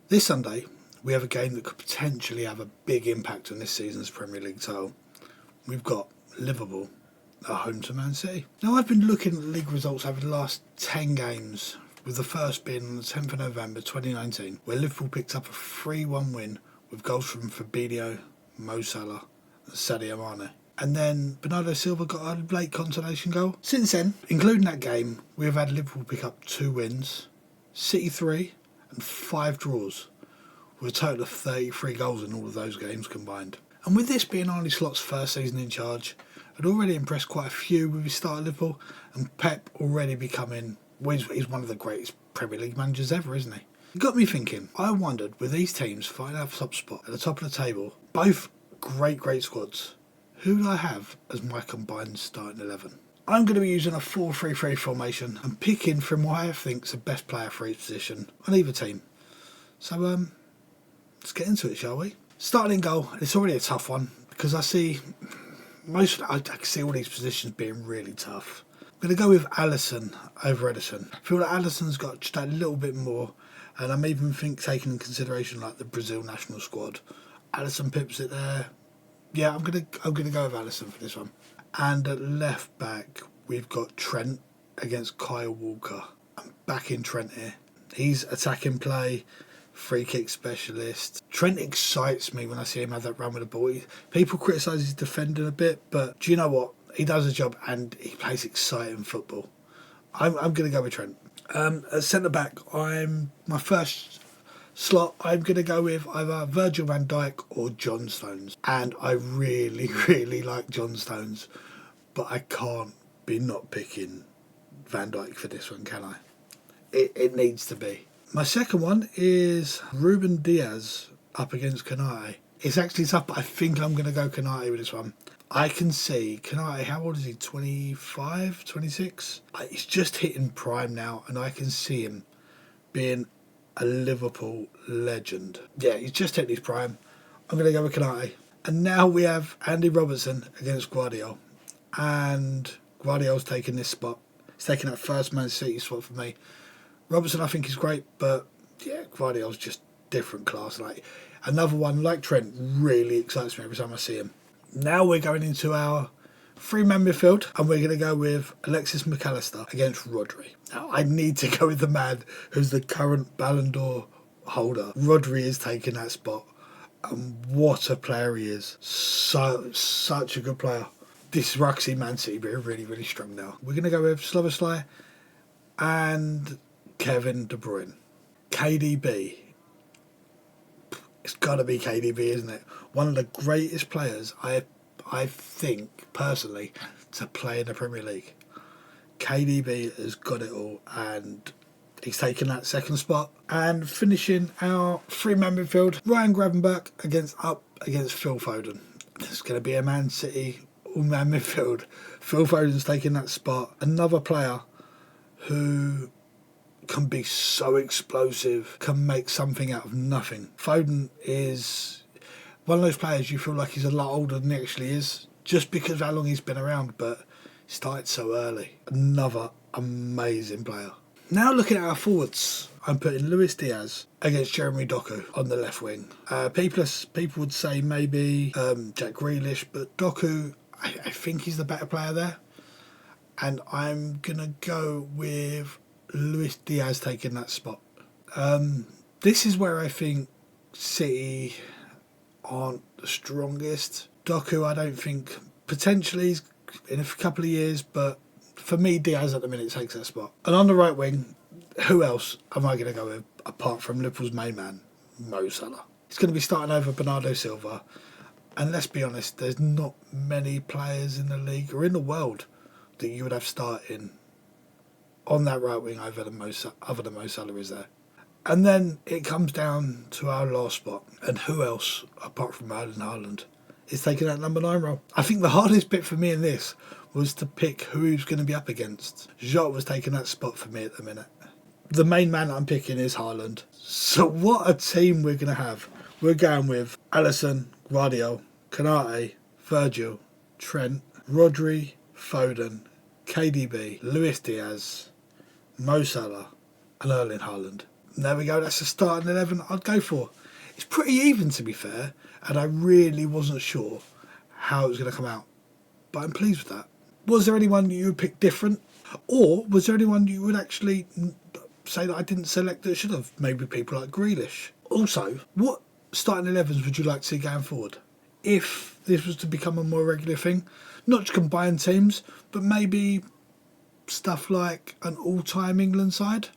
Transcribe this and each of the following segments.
This Sunday, we have a game that could potentially have a big impact on this season's Premier League title. We've got Liverpool at home to Man City. Now, I've been looking at the league results over the last 10 games, with the first being on the 10th of November 2019, where Liverpool picked up a 3-1 win with goals from Fabinho, Mo Salah and Sadio Mane. And then Bernardo Silva got a late consolation goal. Since then, including that game, we have had Liverpool pick up 2 wins, City 3 and 5 draws, with a total of 33 goals in all of those games combined. And with this being Arne Slot's first season in charge, I'd already impressed quite a few with his start at Liverpool, and Pep already becoming, well, he's one of the greatest Premier League managers ever, isn't he? It got me thinking. I wondered, with these teams fighting out the top spot at the top of the table, both great squads, who do I have as my combined starting 11? I'm going to be using a 4-3-3 formation and picking from what I think is the best player for each position on either team. So let's get into it, shall we? Starting in goal, it's already a tough one because I can see all these positions being really tough. I'm going to go with Alisson over Ederson. I feel like Alisson's got just a little bit more, and I'm even taking in consideration like the Brazil national squad. Alisson pips it there. Yeah, I'm gonna go with Alisson for this one. And at left back, we've got Trent against Kyle Walker. I'm backing Trent here. He's attacking play, free kick specialist. Trent excites me when I see him have that run with the ball. People criticise his defending a bit, but do you know what? He does a job and he plays exciting football. I'm going to go with Trent. At centre back, my first slot, I'm going to go with either Virgil van Dijk or John Stones. And I really like John Stones, but I can't be not picking Van Dijk for this one, can I? It needs to be. My second one is Ruben Diaz up against Konate. It's actually tough, but I think I'm going to go Konate with this one. I can see Konate, how old is he? 25, 26? He's just hitting prime now, and I can see him being a Liverpool legend. Yeah, he's just hit his prime. I'm going to go with Konate. And now we have Andy Robertson against Guardiola. And Guardiola's taking this spot. He's taking that first Man City spot for me. Robertson, I think, is great, but yeah, Guardiola's just different class. Like another one, like Trent, really excites me every time I see him. Now we're going into our 3-man midfield, and we're going to go with Alexis McAllister against Rodri. Now, I need to go with the man who's the current Ballon d'Or holder. Rodri is taking that spot, and what a player he is. Such a good player. This is where I can see Man City being really strong now. We're going to go with Szoboszlai and Kevin De Bruyne. KDB. It's got to be KDB, isn't it? One of the greatest players I think, personally, to play in the Premier League. KDB has got it all, and he's taken that second spot. And finishing our 3-man midfield, Ryan Gravenberch against Phil Foden. There's going to be a Man City all-man midfield. Phil Foden's taking that spot. Another player who can be so explosive, can make something out of nothing. Foden is one of those players you feel like he's a lot older than he actually is, just because of how long he's been around, but he started so early. Another amazing player. Now looking at our forwards, I'm putting Luis Diaz against Jeremy Doku on the left wing. People would say maybe Jack Grealish, but Doku, I think he's the better player there. And I'm going to go with Luis Diaz taking that spot. This is where I think City aren't the strongest. Doku, I don't think, potentially in a couple of years, but for me, Diaz at the minute takes that spot. And on the right wing, who else am I going to go with apart from Liverpool's main man, Mo Salah? He's going to be starting over Bernardo Silva. And let's be honest, there's not many players in the league or in the world that you would have starting on that right wing other than Mo Salah is there. And then it comes down to our last spot. And who else, apart from Erling Haaland, is taking that number 9 role? I think the hardest bit for me in this was to pick who he was going to be up against. Jota was taking that spot for me at the minute. The main man I'm picking is Haaland. So what a team we're going to have. We're going with Alisson, Guardiola, Konate, Virgil, Trent, Rodri, Foden, KDB, Luis Diaz, Mo Salah and Erling Haaland. There we go, that's the starting 11 I'd go for. It's pretty even, to be fair, and I really wasn't sure how it was going to come out. But I'm pleased with that. Was there anyone you would pick different? Or was there anyone you would actually say that I didn't select that should have? Maybe people like Grealish. Also, what starting 11s would you like to see going forward? If this was to become a more regular thing, not to combine teams, but maybe stuff like an all-time England side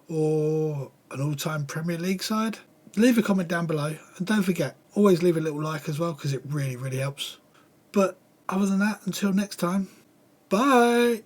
or an all-time Premier League side? Leave a comment down below, and don't forget, always leave a little like as well, because it really, really helps. But other than that, until next time, bye!